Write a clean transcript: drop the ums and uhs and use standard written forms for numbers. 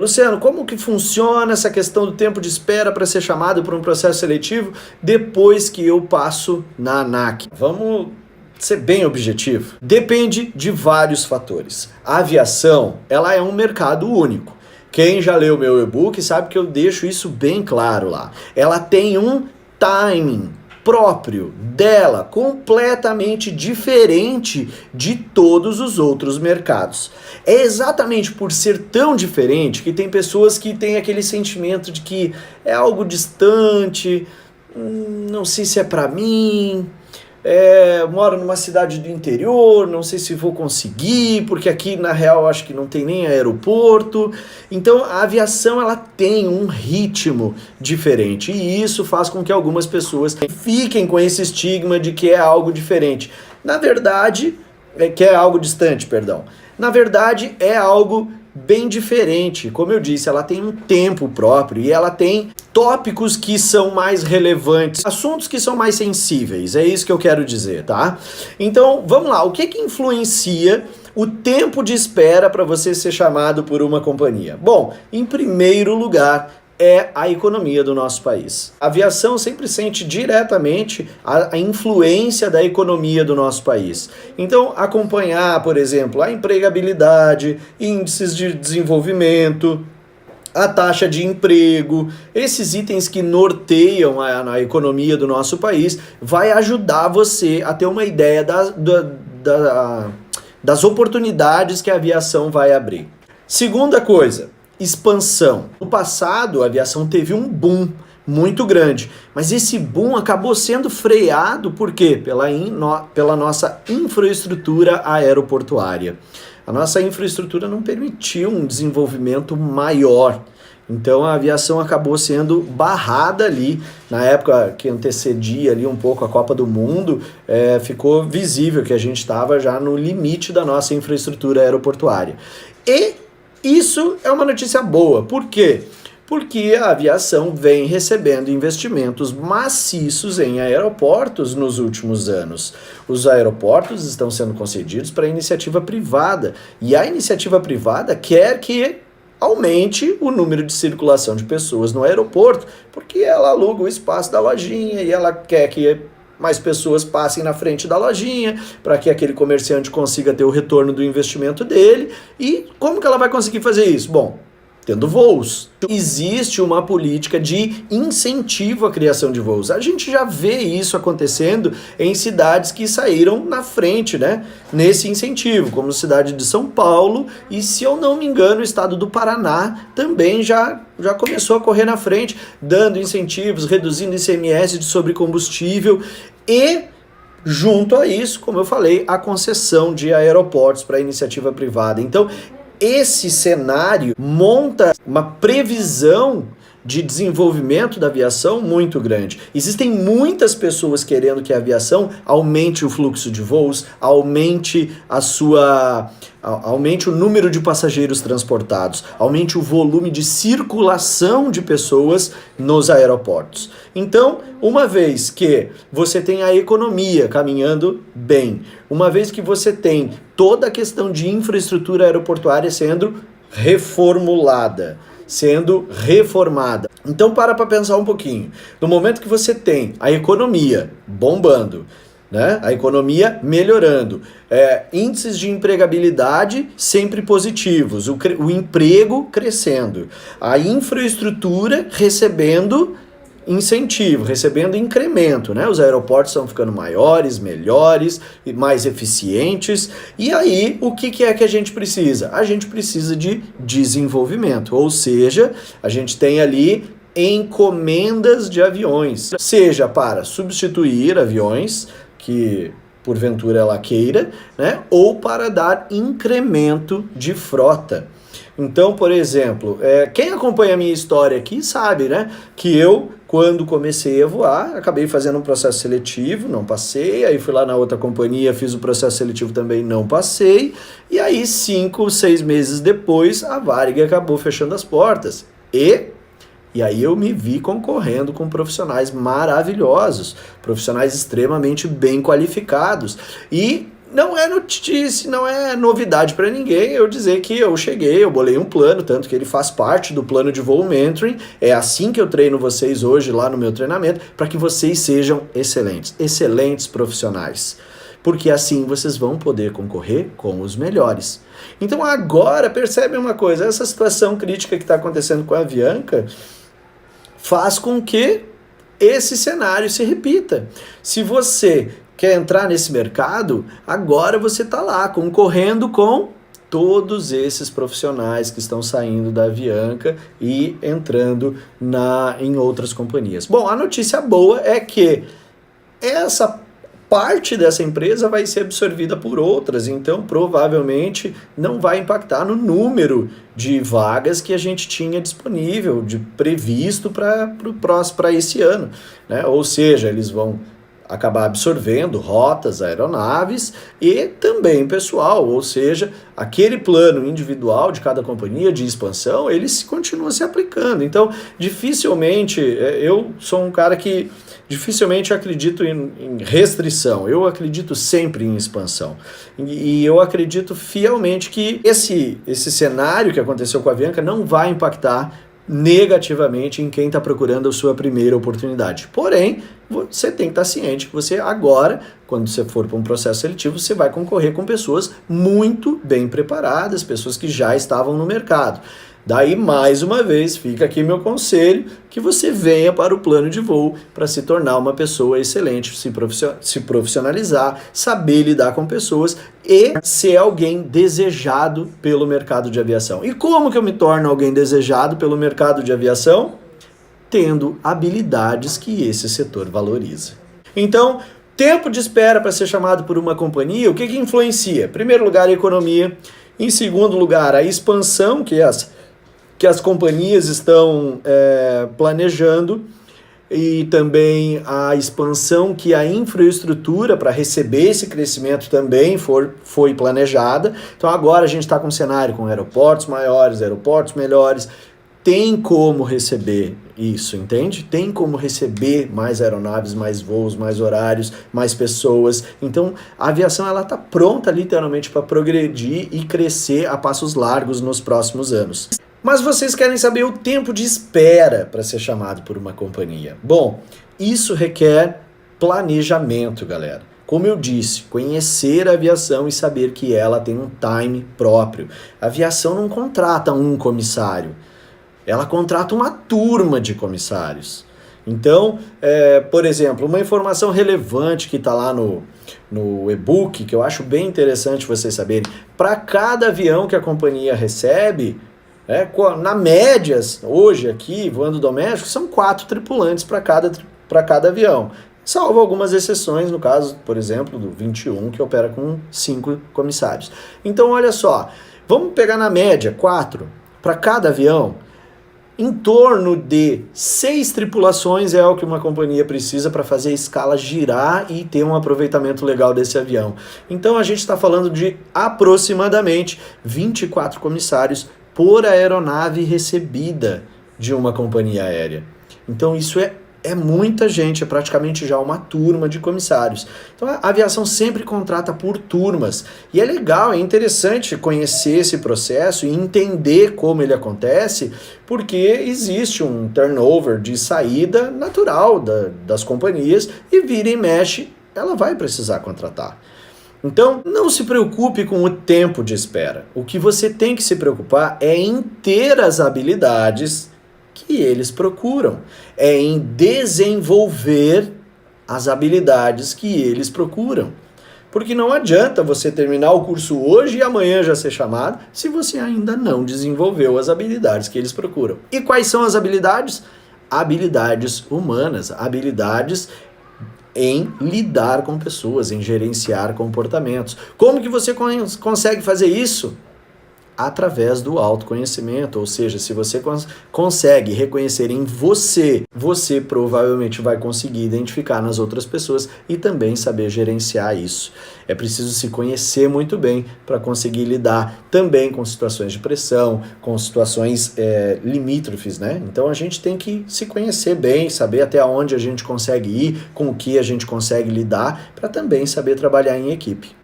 Luciano, como que funciona essa questão do tempo de espera para ser chamado para um processo seletivo depois que eu passo na ANAC? Vamos ser bem objetivo. Depende de vários fatores. A aviação, ela é um mercado único. Quem já leu meu e-book sabe que eu deixo isso bem claro lá. Ela tem um timing próprio dela, completamente diferente de todos os outros mercados. É exatamente por ser tão diferente que tem pessoas que têm aquele sentimento de que é algo distante, não sei se é para mim, moro numa cidade do interior, não sei se vou conseguir, porque aqui na real acho que não tem nem aeroporto. Então a aviação ela tem um ritmo diferente e isso faz com que algumas pessoas fiquem com esse estigma de que é algo diferente. Na verdade, que é algo distante, perdão. Na verdade é algo bem diferente. Como eu disse, ela tem um tempo próprio e ela tem tópicos que são mais relevantes, assuntos que são mais sensíveis, é isso que eu quero dizer, tá? Então, vamos lá, o que influencia o tempo de espera para você ser chamado por uma companhia? Bom, em primeiro lugar, é a economia do nosso país. A aviação sempre sente diretamente a influência da economia do nosso país. Então, acompanhar, por exemplo, a empregabilidade, índices de desenvolvimento, a taxa de emprego, esses itens que norteiam a economia do nosso país, vai ajudar você a ter uma ideia das oportunidades que a aviação vai abrir. Segunda coisa, expansão. No passado, a aviação teve um boom muito grande, mas esse boom acabou sendo freado, por quê? Pela nossa infraestrutura aeroportuária. A nossa infraestrutura não permitiu um desenvolvimento maior. Então a aviação acabou sendo barrada ali, na época que antecedia ali um pouco a Copa do Mundo, ficou visível que a gente estava já no limite da nossa infraestrutura aeroportuária. E isso é uma notícia boa. Por quê? Porque a aviação vem recebendo investimentos maciços em aeroportos nos últimos anos. Os aeroportos estão sendo concedidos para a iniciativa privada, e a iniciativa privada quer que aumente o número de circulação de pessoas no aeroporto, porque ela aluga o espaço da lojinha e ela quer que mais pessoas passem na frente da lojinha para que aquele comerciante consiga ter o retorno do investimento dele. E como que ela vai conseguir fazer isso? Bom, tendo voos. Existe uma política de incentivo à criação de voos. A gente já vê isso acontecendo em cidades que saíram na frente, né, nesse incentivo, como a cidade de São Paulo e, se eu não me engano, o estado do Paraná também já começou a correr na frente, dando incentivos, reduzindo ICMS de sobrecombustível e, junto a isso, como eu falei, a concessão de aeroportos para iniciativa privada. Então, esse cenário monta uma previsão de desenvolvimento da aviação muito grande. Existem muitas pessoas querendo que a aviação aumente o fluxo de voos, aumente o número de passageiros transportados, aumente o volume de circulação de pessoas nos aeroportos. Então, uma vez que você tem a economia caminhando bem, uma vez que você tem toda a questão de infraestrutura aeroportuária sendo reformulada, sendo reformada. Então para pensar um pouquinho. No momento que você tem a economia bombando, né? A economia melhorando, índices de empregabilidade sempre positivos, o emprego crescendo, a infraestrutura recebendo incentivo, recebendo incremento, né? Os aeroportos estão ficando maiores, melhores e mais eficientes. E aí, o que é que a gente precisa? A gente precisa de desenvolvimento, ou seja, a gente tem ali encomendas de aviões, seja para substituir aviões que porventura ela queira, né? Ou para dar incremento de frota. Então, por exemplo, quem acompanha a minha história aqui sabe, né, que eu, quando comecei a voar, acabei fazendo um processo seletivo, não passei, aí fui lá na outra companhia, fiz o processo seletivo também, não passei, e aí 5, 6 meses depois, a Varig acabou fechando as portas. E aí eu me vi concorrendo com profissionais maravilhosos, profissionais extremamente bem qualificados, e não é notícia, não é novidade para ninguém eu dizer que eu cheguei, eu bolei um plano, tanto que ele faz parte do plano de voo mentoring. É assim que eu treino vocês hoje lá no meu treinamento, para que vocês sejam excelentes profissionais. Porque assim vocês vão poder concorrer com os melhores. Então agora, percebe uma coisa, essa situação crítica que está acontecendo com a Avianca faz com que esse cenário se repita. Se você quer entrar nesse mercado, agora você está lá concorrendo com todos esses profissionais que estão saindo da Avianca e entrando em outras companhias. Bom, a notícia boa é que essa parte dessa empresa vai ser absorvida por outras, então provavelmente não vai impactar no número de vagas que a gente tinha disponível, previsto para esse ano, né? Ou seja, eles vão acabar absorvendo rotas, aeronaves e também pessoal, ou seja, aquele plano individual de cada companhia de expansão, ele continua se aplicando. Então, dificilmente, eu sou um cara que dificilmente acredito em restrição, eu acredito sempre em expansão. E eu acredito fielmente que esse cenário que aconteceu com a Avianca não vai impactar negativamente em quem está procurando a sua primeira oportunidade. Porém, você tem que estar ciente que você agora, quando você for para um processo seletivo, você vai concorrer com pessoas muito bem preparadas, pessoas que já estavam no mercado. Daí, mais uma vez, fica aqui meu conselho, que você venha para o plano de voo para se tornar uma pessoa excelente, se profissionalizar, saber lidar com pessoas e ser alguém desejado pelo mercado de aviação. E como que eu me torno alguém desejado pelo mercado de aviação? Tendo habilidades que esse setor valoriza. Então, tempo de espera para ser chamado por uma companhia, o que influencia? Em primeiro lugar, a economia. Em segundo lugar, a expansão que as companhias estão planejando, e também a expansão que a infraestrutura para receber esse crescimento também foi planejada. Então agora a gente está com um cenário com aeroportos maiores, aeroportos melhores, tem como receber isso, entende? Tem como receber mais aeronaves, mais voos, mais horários, mais pessoas. Então a aviação ela está pronta literalmente para progredir e crescer a passos largos nos próximos anos. Mas vocês querem saber o tempo de espera para ser chamado por uma companhia. Bom, isso requer planejamento, galera. Como eu disse, conhecer a aviação e saber que ela tem um time próprio. A aviação não contrata um comissário, ela contrata uma turma de comissários. Então, por exemplo, uma informação relevante que está lá no e-book, que eu acho bem interessante vocês saberem, para cada avião que a companhia recebe, na média, hoje aqui, voando doméstico, são 4 tripulantes para cada avião. Salvo algumas exceções, no caso, por exemplo, do 21, que opera com 5 comissários. Então, olha só, vamos pegar na média 4 para cada avião. Em torno de 6 tripulações é o que uma companhia precisa para fazer a escala girar e ter um aproveitamento legal desse avião. Então, a gente está falando de aproximadamente 24 comissários por aeronave recebida de uma companhia aérea. Então isso é muita gente, é praticamente já uma turma de comissários. Então a aviação sempre contrata por turmas. E é legal, é interessante conhecer esse processo e entender como ele acontece, porque existe um turnover de saída natural das companhias e vira e mexe, ela vai precisar contratar. Então, não se preocupe com o tempo de espera. O que você tem que se preocupar é em ter as habilidades que eles procuram. É em desenvolver as habilidades que eles procuram. Porque não adianta você terminar o curso hoje e amanhã já ser chamado se você ainda não desenvolveu as habilidades que eles procuram. E quais são as habilidades? Habilidades humanas, habilidades em lidar com pessoas, em gerenciar comportamentos. Como que você consegue fazer isso? Através do autoconhecimento, ou seja, se você consegue reconhecer em você, você provavelmente vai conseguir identificar nas outras pessoas e também saber gerenciar isso. É preciso se conhecer muito bem para conseguir lidar também com situações de pressão, com situações limítrofes, né? Então a gente tem que se conhecer bem, saber até onde a gente consegue ir, com o que a gente consegue lidar, para também saber trabalhar em equipe.